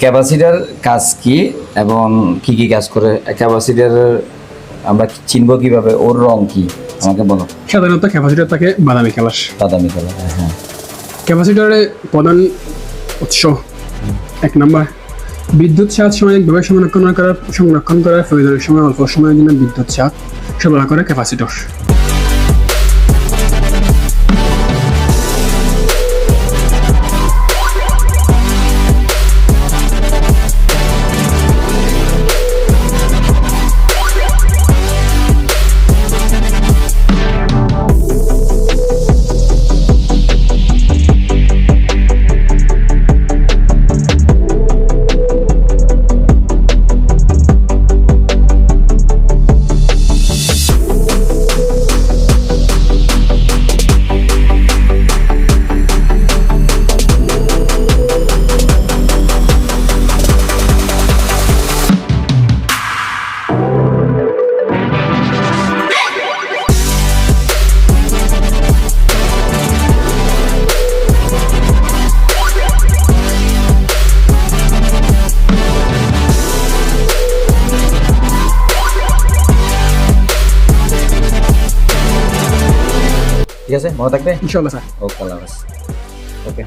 Capacitor কাজ কি এবং কি কি কাজ করে? ক্যাপাসিটার আমরা চিনব কিভাবে? ওর রং কি আমাকে বলো। সাধারণত ক্যাপাসিটর থাকে বাদামি কালার। বাদামি কালার, হ্যাঁ। ক্যাপাসিটরের প্রধান উৎস, এক নম্বর, বিদ্যুৎ চার্জ সাময়িকভাবে সংরক্ষণ করার প্রয়োজনের সময় অল্প সময়ের জন্য বিদ্যুৎ চার্জ সরবরাহ করে ক্যাপাসিটর। ঠিক আছে, মনে থাকবে। ইনশাআল্লাহ স্যার। ওকে, আল্লাহ হাফেজ। ওকে।